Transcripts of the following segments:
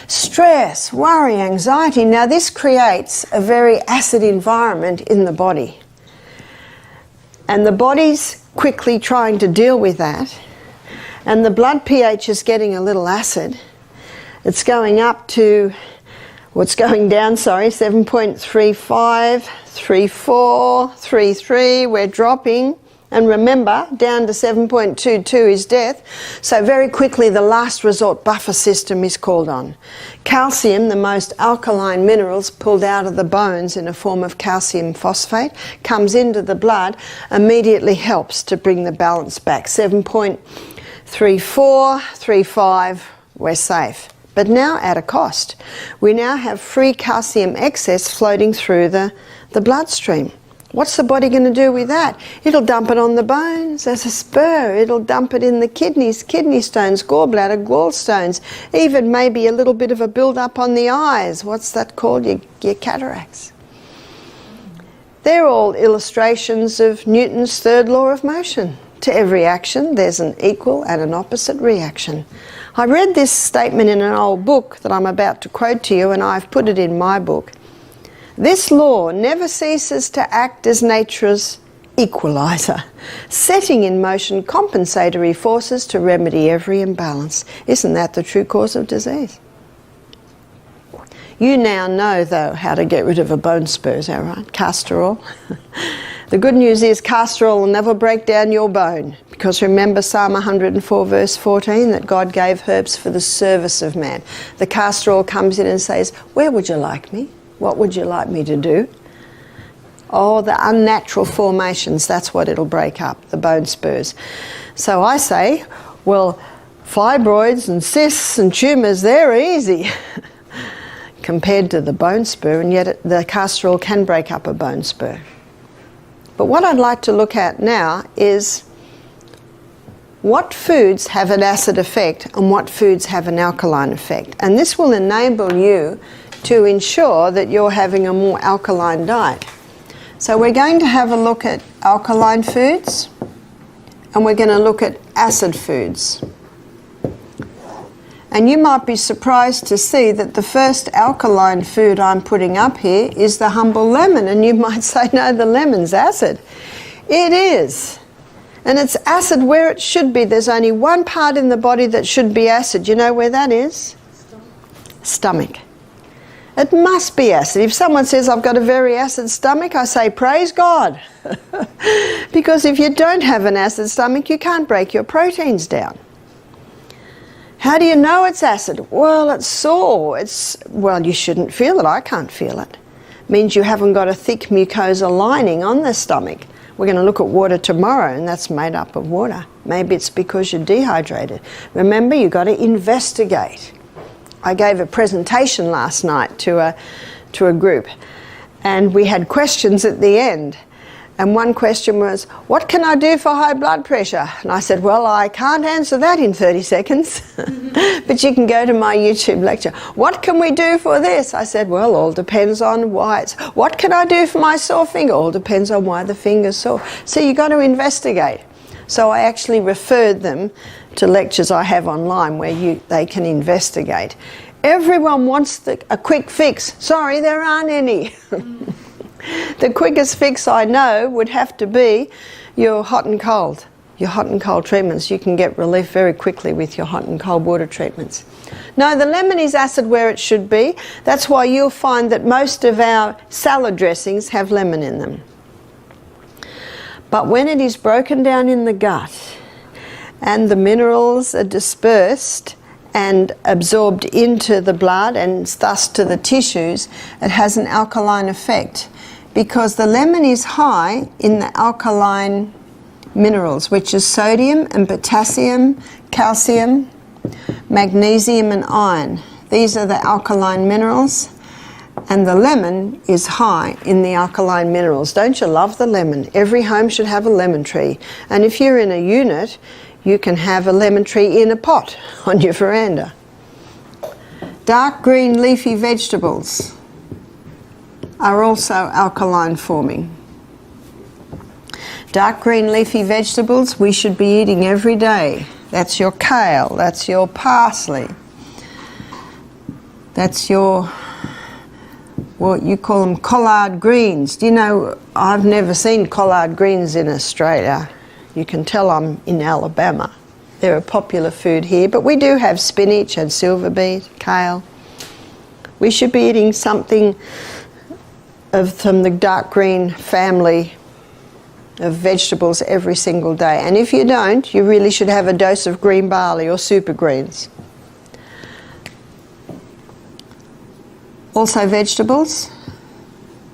Stress, worry, anxiety. Now this creates a very acid environment in the body. And the body's quickly trying to deal with that. And the blood pH is getting a little acid. It's going up to, what's going down, 7.35, 34, 33, we're dropping. And remember, down to 7.22 is death. So very quickly the last resort buffer system is called on. Calcium, the most alkaline minerals pulled out of the bones in a form of calcium phosphate, comes into the blood, immediately helps to bring the balance back. 7.34, 35, we're safe. But now at a cost. We now have free calcium excess floating through the bloodstream. What's the body going to do with that? It'll dump it on the bones as a spur. It'll dump it in the kidneys, kidney stones, gallbladder, gallstones, even maybe a little bit of a build-up on the eyes. What's that called? Your cataracts. They're all illustrations of Newton's third law of motion. To every action, there's an equal and an opposite reaction. I read this statement in an old book that I'm about to quote to you, and I've put it in my book. This law never ceases to act as nature's equalizer, setting in motion compensatory forces to remedy every imbalance. Isn't that the true cause of disease? You now know, though, how to get rid of a bone spur, is that right? Castor oil. The good news is castor oil will never break down your bone, because remember Psalm 104 verse 14, that God gave herbs for the service of man. The castor oil comes in and says, where would you like me? What would you like me to do? Oh, the unnatural formations, that's what it'll break up, the bone spurs. So I say, well, fibroids and cysts and tumours, they're easy compared to the bone spur, and yet the castor oil can break up a bone spur. But what I'd like to look at now is what foods have an acid effect and what foods have an alkaline effect. And this will enable you to ensure that you're having a more alkaline diet. So we're going to have a look at alkaline foods and we're going to look at acid foods. And you might be surprised to see that the first alkaline food I'm putting up here is the humble lemon, and you might say, no, the lemon's acid. It is. And it's acid where it should be. There's only one part in the body that should be acid. You know where that is? Stomach. It must be acid. If someone says, I've got a very acid stomach, I say, praise God. Because if you don't have an acid stomach, you can't break your proteins down. How do you know it's acid? Well, it's sore. Well, you shouldn't feel it. I can't feel it. It means you haven't got a thick mucosa lining on the stomach. We're going to look at water tomorrow, and that's made up of water. Maybe it's because you're dehydrated. Remember, you've got to investigate. I gave a presentation last night to a group, and we had questions at the end. And one question was, what can I do for high blood pressure? And I said, well, I can't answer that in 30 seconds, but you can go to my YouTube lecture. What can we do for this? I said, well, all depends on why it's... What can I do for my sore finger? All depends on why the finger's sore. So you've got to investigate. So I actually referred them to lectures I have online where they can investigate. Everyone wants a quick fix. Sorry, there aren't any. The quickest fix I know would have to be your hot and cold. Your hot and cold treatments. You can get relief very quickly with your hot and cold water treatments. No, the lemon is acid where it should be. That's why you'll find that most of our salad dressings have lemon in them. But when it is broken down in the gut and the minerals are dispersed and absorbed into the blood and thus to the tissues, it has an alkaline effect, because the lemon is high in the alkaline minerals, which is sodium and potassium, calcium, magnesium and iron. These are the alkaline minerals, and the lemon is high in the alkaline minerals. Don't you love the lemon? Every home should have a lemon tree. And if you're in a unit, you can have a lemon tree in a pot on your veranda. Dark green leafy vegetables are also alkaline forming. Dark green leafy vegetables we should be eating every day. That's your kale, that's your parsley. That's your, what you call them, collard greens. Do you know, I've never seen collard greens in Australia. You can tell I'm in Alabama. They're a popular food here, but we do have spinach and silver beet, kale. We should be eating something from the dark green family of vegetables every single day. And if you don't, you really should have a dose of green barley or super greens. Also vegetables.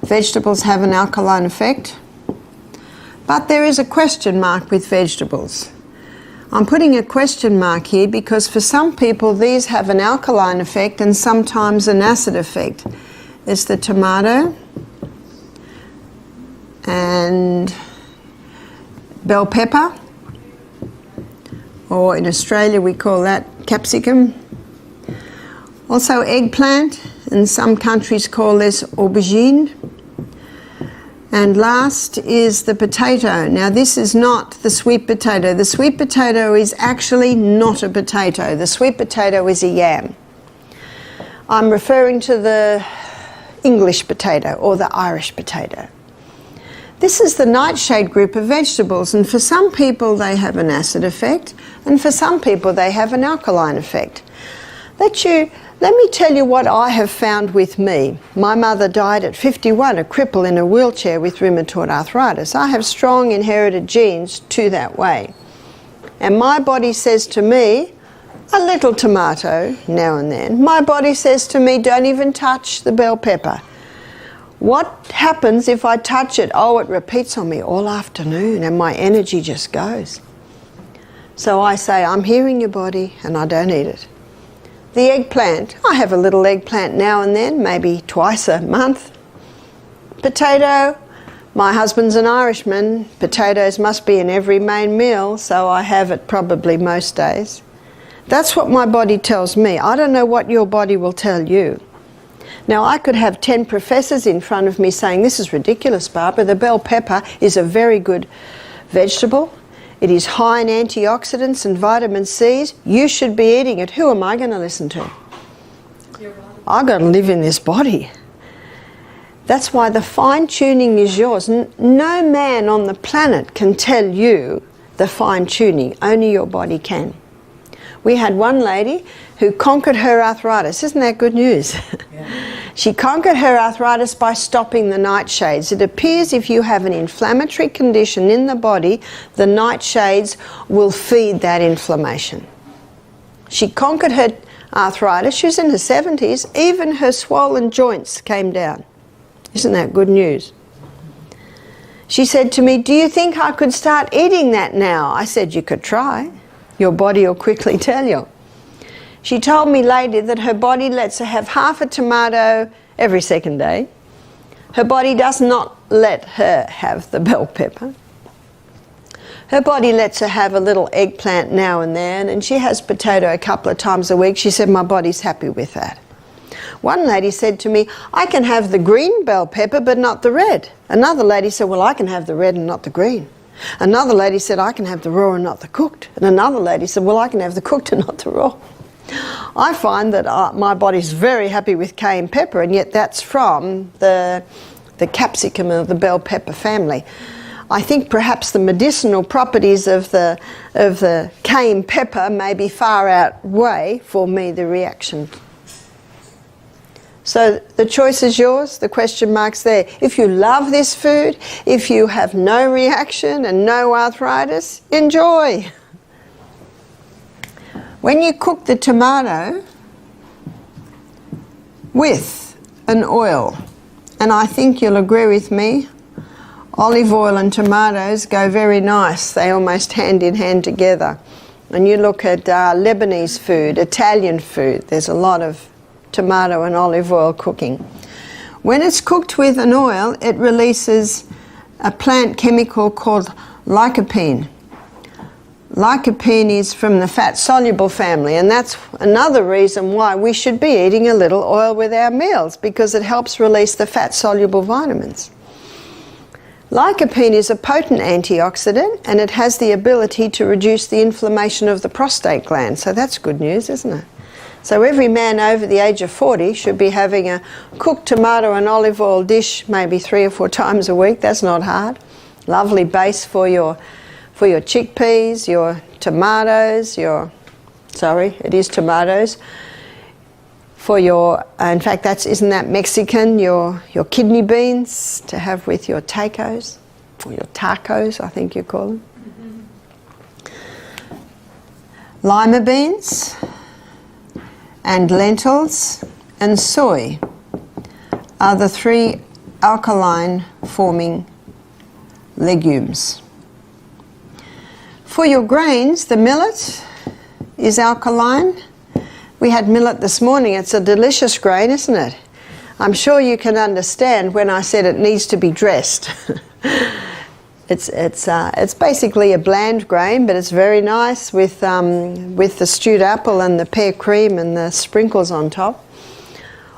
Vegetables have an alkaline effect. But there is a question mark with vegetables. I'm putting a question mark here because for some people these have an alkaline effect and sometimes an acid effect. It's the tomato and bell pepper, or in Australia we call that capsicum. Also eggplant, and some countries call this aubergine. And last is the potato. Now this is not the sweet potato. The sweet potato is actually not a potato. The sweet potato is a yam. I'm referring to the English potato or the Irish potato. This is the nightshade group of vegetables, and for some people they have an acid effect, and for some people they have an alkaline effect. Let me tell you what I have found with me. My mother died at 51, a cripple in a wheelchair with rheumatoid arthritis. I have strong inherited genes to that way. And my body says to me, a little tomato now and then. My body says to me, don't even touch the bell pepper. What happens if I touch it? Oh, it repeats on me all afternoon and my energy just goes. So I say, I'm hearing your body and I don't eat it. The eggplant, I have a little eggplant now and then, maybe twice a month. Potato, my husband's an Irishman. Potatoes must be in every main meal, so I have it probably most days. That's what my body tells me. I don't know what your body will tell you. Now, I could have 10 professors in front of me saying, this is ridiculous, Barbara. The bell pepper is a very good vegetable. It is high in antioxidants and vitamin C's. You should be eating it. Who am I going to listen to? I've got to live in this body. That's why the fine-tuning is yours. No man on the planet can tell you the fine-tuning. Only your body can. We had one lady who conquered her arthritis. Isn't that good news? Yeah. She conquered her arthritis by stopping the nightshades. It appears if you have an inflammatory condition in the body, the nightshades will feed that inflammation. She conquered her arthritis. She was in her 70s. Even her swollen joints came down. Isn't that good news? She said to me, do you think I could start eating that now? I said, you could try. Your body will quickly tell you. She told me later that her body lets her have half a tomato every second day. Her body does not let her have the bell pepper. Her body lets her have a little eggplant now and then, and she has potato a couple of times a week. She said, my body's happy with that. One lady said to me, I can have the green bell pepper but not the red. Another lady said, well, I can have the red and not the green. Another lady said, I can have the raw and not the cooked. And another lady said, well, I can have the cooked and not the raw. I find that my body's very happy with cayenne pepper, and yet that's from the capsicum of the bell pepper family. I think perhaps the medicinal properties of the cayenne pepper maybe far outweigh for me the reaction. So the choice is yours, the question mark's there. If you love this food, if you have no reaction and no arthritis, enjoy. When you cook the tomato with an oil, and I think you'll agree with me, olive oil and tomatoes go very nice. They almost hand in hand together. And you look at Lebanese food, Italian food, there's a lot of tomato and olive oil cooking. When it's cooked with an oil, it releases a plant chemical called lycopene. Lycopene is from the fat-soluble family, and that's another reason why we should be eating a little oil with our meals, because it helps release the fat-soluble vitamins. Lycopene is a potent antioxidant, and it has the ability to reduce the inflammation of the prostate gland, so that's good news, isn't it? So every man over the age of 40 should be having a cooked tomato and olive oil dish maybe 3 or 4 times a week. That's not hard. Lovely base for your chickpeas, your tomatoes, it is tomatoes. For your, in fact, isn't that Mexican? Your kidney beans to have with your tacos, or your tacos, I think you call them. Lima beans and lentils and soy are the 3 alkaline forming legumes. For your grains, the millet is alkaline. We had millet this morning. It's a delicious grain, isn't it? I'm sure you can understand when I said it needs to be dressed. It's basically a bland grain, but it's very nice with the stewed apple and the pear cream and the sprinkles on top.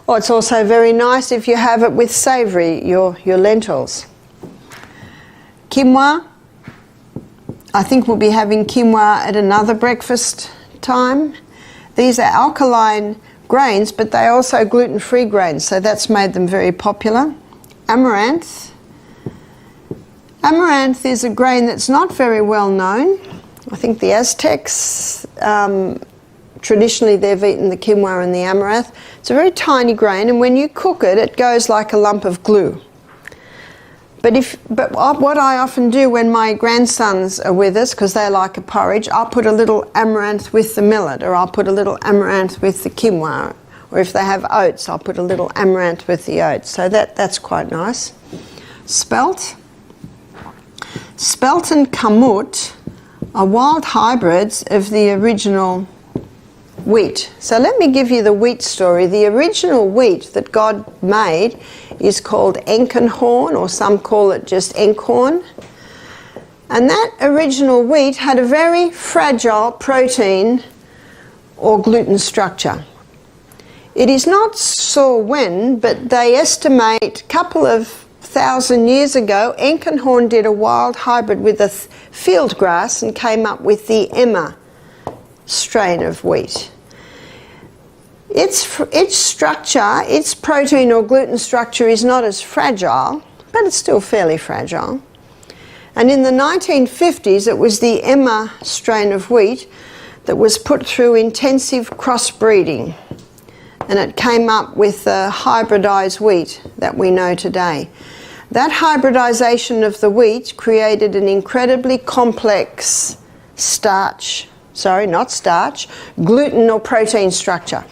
Or it's also very nice if you have it with savoury, your lentils. Quinoa. I think we'll be having quinoa at another breakfast time. These are alkaline grains, but they're also gluten-free grains, so that's made them very popular. Amaranth. Amaranth is a grain that's not very well known. I think the Aztecs, traditionally they've eaten the quinoa and the amaranth. It's a very tiny grain, and when you cook it, it goes like a lump of glue. But what I often do when my grandsons are with us, because they like a porridge, I'll put a little amaranth with the millet, or I'll put a little amaranth with the quinoa, or if they have oats, I'll put a little amaranth with the oats. So that's quite nice. Spelt. Spelt and kamut are wild hybrids of the original wheat. So let me give you the wheat story. The original wheat that God made is called Enkenhorn, or some call it just Enkhorn. And that original wheat had a very fragile protein or gluten structure. It is not sure when, but they estimate a couple of 1,000 years ago, Enkenhorn did a wild hybrid with a field grass and came up with the Emma strain of wheat. Its structure, its protein or gluten structure is not as fragile, but it's still fairly fragile. And in the 1950s, it was the Emma strain of wheat that was put through intensive crossbreeding, and it came up with the hybridized wheat that we know today. That hybridization of the wheat created an incredibly complex gluten or protein structure.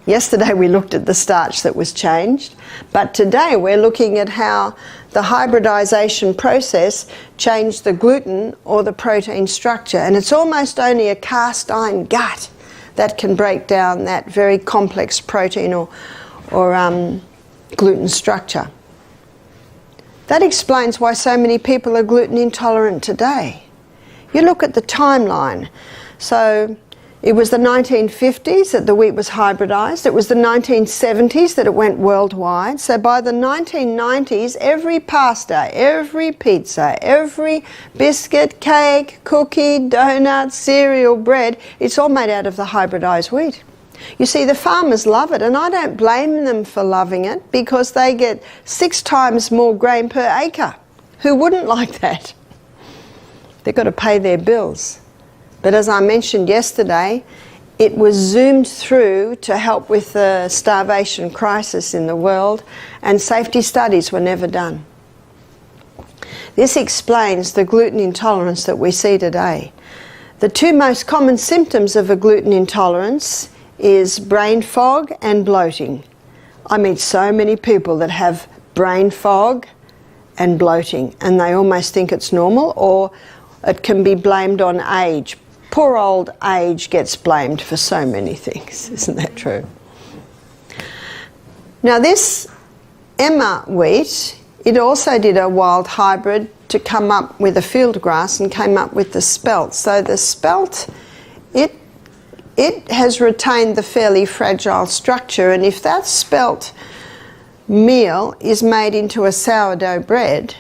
Yesterday we looked at the starch that was changed, but today we're looking at how the hybridization process changed the gluten or the protein structure, and it's almost only a cast iron gut that can break down that very complex protein or gluten structure. That explains why so many people are gluten intolerant today. You look at the timeline. So it was the 1950s that the wheat was hybridized. It was the 1970s that it went worldwide. So by the 1990s, every pasta, every pizza, every biscuit, cake, cookie, donut, cereal, bread, it's all made out of the hybridized wheat. You see, the farmers love it, and I don't blame them for loving it because they get 6 times more grain per acre. Who wouldn't like that? They've got to pay their bills. But as I mentioned yesterday, it was zoomed through to help with the starvation crisis in the world, and safety studies were never done. This explains the gluten intolerance that we see today. The 2 most common symptoms of a gluten intolerance is brain fog and bloating. I meet so many people that have brain fog and bloating, and they almost think it's normal, or it can be blamed on age. Poor old age gets blamed for so many things, isn't that true? Now this Emma wheat, it also did a wild hybrid to come up with a field grass and came up with the spelt. So the spelt, it has retained the fairly fragile structure, and if that spelt meal is made into a sourdough bread,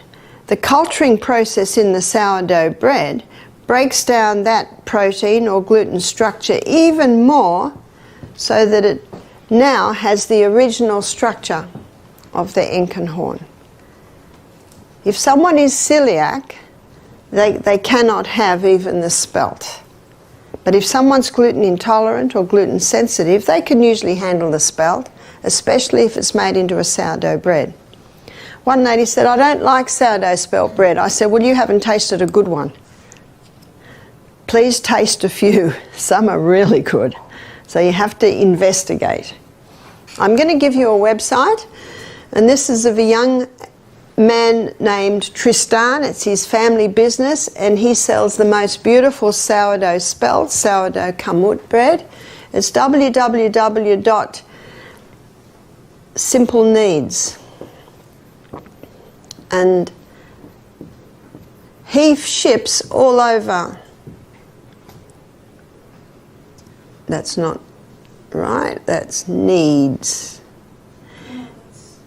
the culturing process in the sourdough bread breaks down that protein or gluten structure even more so that it now has the original structure of the Enkenhorn. If someone is celiac, they cannot have even the spelt. But if someone's gluten intolerant or gluten sensitive, they can usually handle the spelt, especially if it's made into a sourdough bread. One lady said, I don't like sourdough spelt bread. I said, well, you haven't tasted a good one. Please taste a few. Some are really good. So you have to investigate. I'm going to give you a website, and this is of a young man named Tristan. It's his family business, and he sells the most beautiful sourdough spelt, sourdough kamut bread. It's www.simpleneeds. And he ships all over. That's not right, that's needs.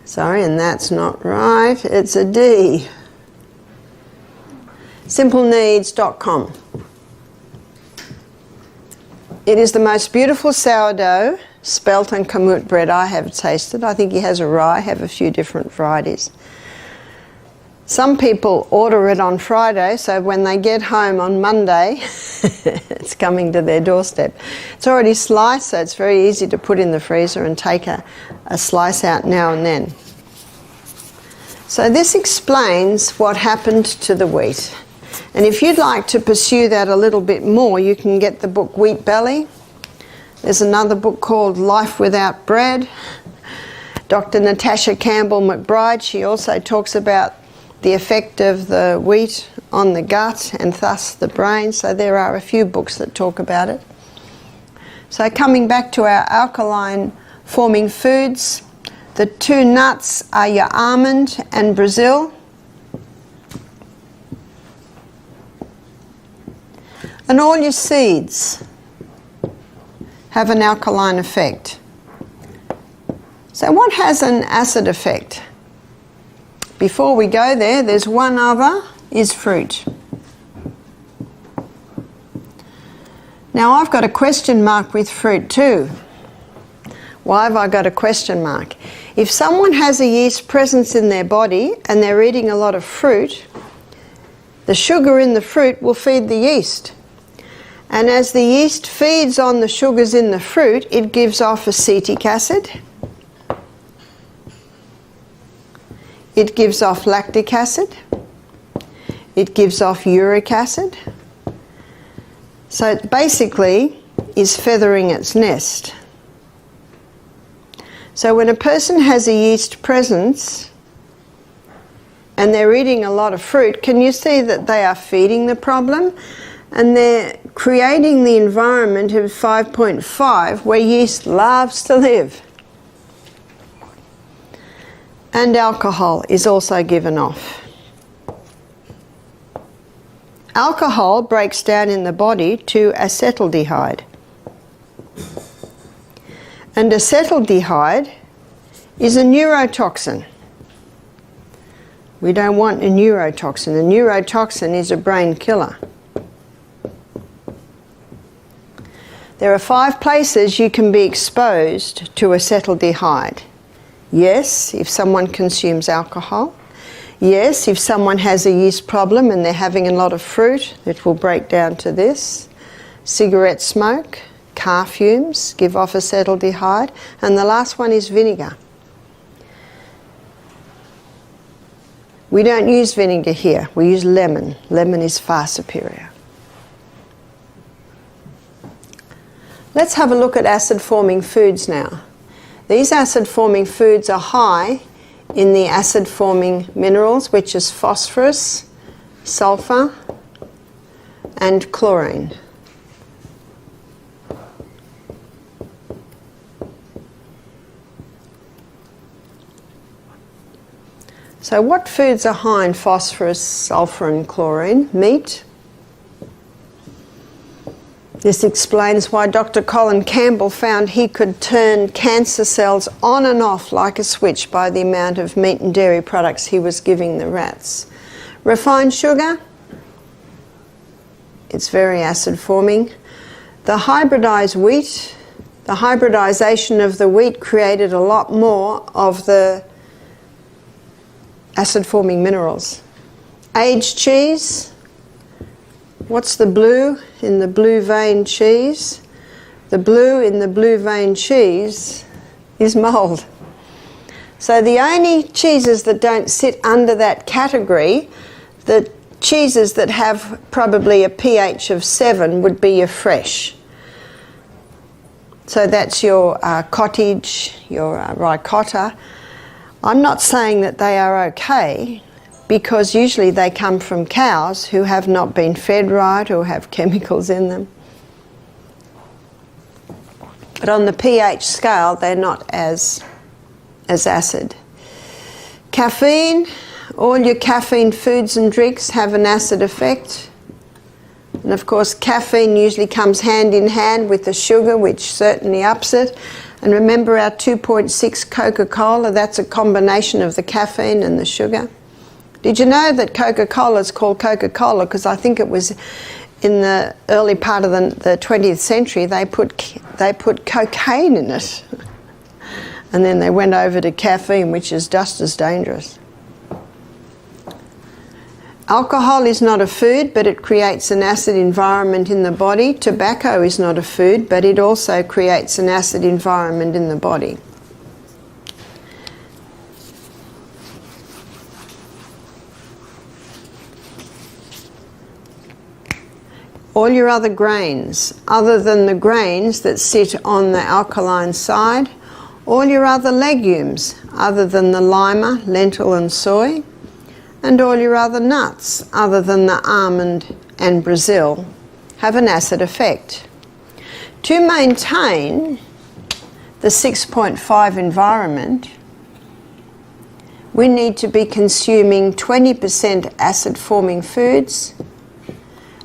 Sorry, and that's not right, it's a D. Simpleneeds.com. It is the most beautiful sourdough, spelt and kamut bread I have tasted. I think he has a rye, have a few different varieties. Some people order it on Friday, so when they get home on Monday, it's coming to their doorstep. It's already sliced, so it's very easy to put in the freezer and take a slice out now and then. So this explains what happened to the wheat. And if you'd like to pursue that a little bit more, you can get the book Wheat Belly. There's another book called Life Without Bread. Dr. Natasha Campbell McBride, she also talks about the effect of the wheat on the gut and thus the brain. So there are a few books that talk about it. So coming back to our alkaline forming foods, the two nuts are your almond and Brazil. And all your seeds have an alkaline effect. So what has an acid effect? Before we go there, there's one other, is fruit. Now I've got a question mark with fruit too. Why have I got a question mark? If someone has a yeast presence in their body and they're eating a lot of fruit, the sugar in the fruit will feed the yeast. And as the yeast feeds on the sugars in the fruit, it gives off acetic acid. It gives off lactic acid. It gives off uric acid. So it basically is feathering its nest. So when a person has a yeast presence and they're eating a lot of fruit, can you see that they are feeding the problem? And they're creating the environment of 5.5 where yeast loves to live. And alcohol is also given off. Alcohol breaks down in the body to acetaldehyde. And acetaldehyde is a neurotoxin. We don't want a neurotoxin. A neurotoxin is a brain killer. There are 5 places you can be exposed to acetaldehyde. Yes, if someone consumes alcohol. Yes, if someone has a yeast problem and they're having a lot of fruit, it will break down to this. Cigarette smoke, car fumes give off acetaldehyde. And the last one is vinegar. We don't use vinegar here, we use lemon. Lemon is far superior. Let's have a look at acid-forming foods now. These acid-forming foods are high in the acid-forming minerals, which is phosphorus, sulfur, and chlorine. So what foods are high in phosphorus, sulfur, and chlorine? Meat. This explains why Dr. Colin Campbell found he could turn cancer cells on and off like a switch by the amount of meat and dairy products he was giving the rats. Refined sugar, it's very acid forming. The hybridized wheat The hybridization of the wheat created a lot more of the acid-forming minerals. Aged cheese, what's the blue in the blue vein cheese? The blue in the blue vein cheese is mold. So the only cheeses that don't sit under that category, the cheeses that have probably a pH of 7 would be your fresh. So that's your cottage, your ricotta. I'm not saying that they are okay, because usually they come from cows who have not been fed right or have chemicals in them. But on the pH scale, they're not as acid. Caffeine, all your caffeine foods and drinks have an acid effect. And of course, caffeine usually comes hand in hand with the sugar, which certainly ups it. And remember our 2.6 Coca-Cola, that's a combination of the caffeine and the sugar. Did you know that Coca-Cola is called Coca-Cola? Because I think it was in the early part of the 20th century, they put cocaine in it. And then they went over to caffeine, which is just as dangerous. Alcohol is not a food, but it creates an acid environment in the body. Tobacco is not a food, but it also creates an acid environment in the body. All your other grains, other than the grains that sit on the alkaline side, all your other legumes, other than the lima, lentil and soy, and all your other nuts, other than the almond and Brazil, have an acid effect. To maintain the 6.5 environment, we need to be consuming 20% acid-forming foods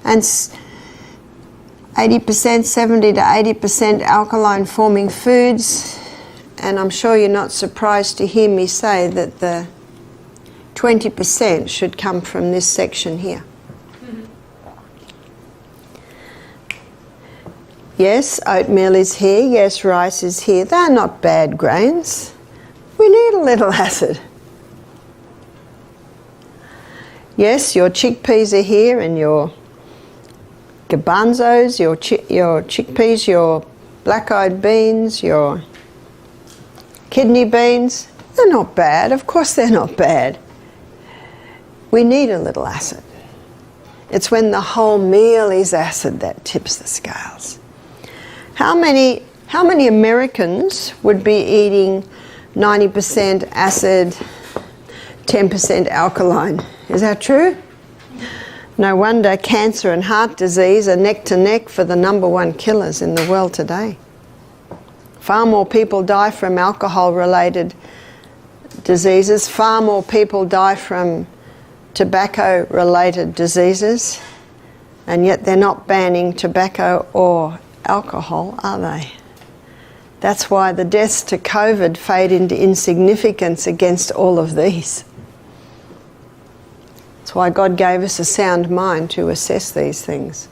and 80%, 70 to 80% alkaline-forming foods. And I'm sure you're not surprised to hear me say that the 20% should come from this section here. Yes, oatmeal is here. Yes, rice is here. They're not bad grains. We need a little acid. Yes, your chickpeas are here, and your garbanzos, your chickpeas, your black-eyed beans, your kidney beans. They're not bad. Of course they're not bad. We need a little acid. It's when the whole meal is acid that tips the scales. How many Americans would be eating 90% acid, 10% alkaline? Is that true? No wonder cancer and heart disease are neck to neck for the #1 killers in the world today. Far more people die from alcohol-related diseases. Far more people die from tobacco-related diseases, and yet they're not banning tobacco or alcohol, are they? That's why the deaths to COVID fade into insignificance against all of these. That's why God gave us a sound mind to assess these things.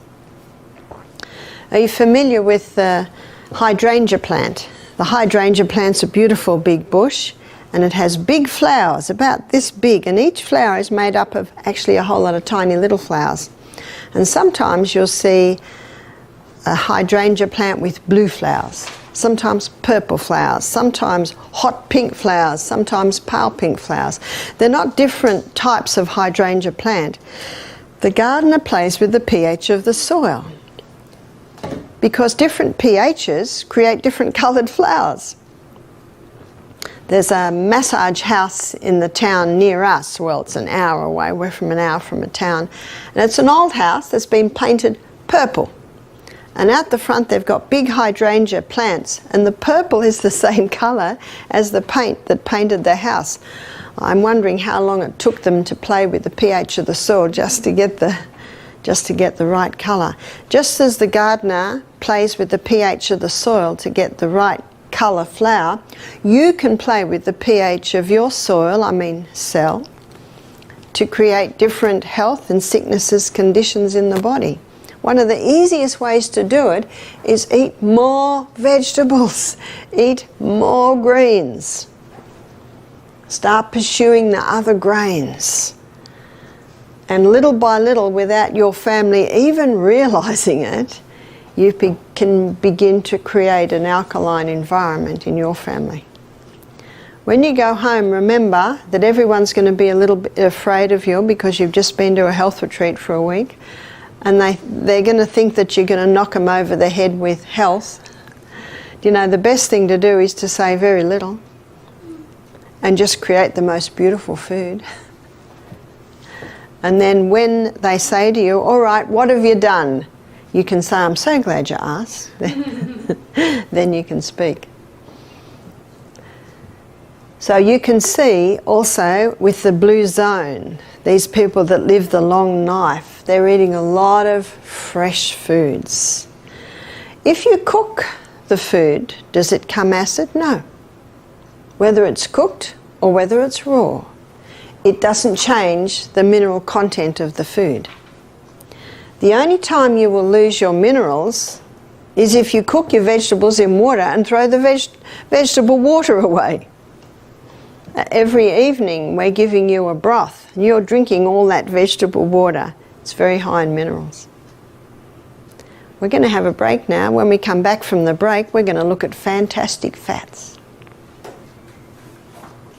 Are you familiar with the hydrangea plant? The hydrangea plant's a beautiful big bush, and it has big flowers, about this big, and each flower is made up of actually a whole lot of tiny little flowers. And sometimes you'll see a hydrangea plant with blue flowers, sometimes purple flowers, sometimes hot pink flowers, sometimes pale pink flowers. They're not different types of hydrangea plant. The gardener plays with the pH of the soil, because different pHs create different coloured flowers. There's a massage house in the town near us. Well, it's an hour away. We're from an hour from a town. And it's an old house that's been painted purple. And out the front they've got big hydrangea plants. And the purple is the same colour as the paint that painted the house. I'm wondering how long it took them to play with the pH of the soil just to get the right colour. Just as the gardener plays with the pH of the soil to get the right colour flower, you can play with the pH of your soil, cell, to create different health and sicknesses conditions in the body. One of the easiest ways to do it is eat more vegetables, eat more greens. Start pursuing the other grains. And little by little, without your family even realizing it, you can begin to create an alkaline environment in your family. When you go home, remember that everyone's going to be a little bit afraid of you because you've just been to a health retreat for a week, and they're going to think that you're going to knock them over the head with health. You know, the best thing to do is to say very little and just create the most beautiful food. And then when they say to you, all right, what have you done? You can say, I'm so glad you asked. Then you can speak. So you can see also with the blue zone, these people that live the long knife, they're eating a lot of fresh foods. If you cook the food, does it come acid? No. Whether it's cooked or whether it's raw, it doesn't change the mineral content of the food. The only time you will lose your minerals is if you cook your vegetables in water and throw the vegetable water away. Every evening we're giving you a broth and you're drinking all that vegetable water. It's very high in minerals. We're going to have a break now. When we come back from the break, we're going to look at fantastic fats.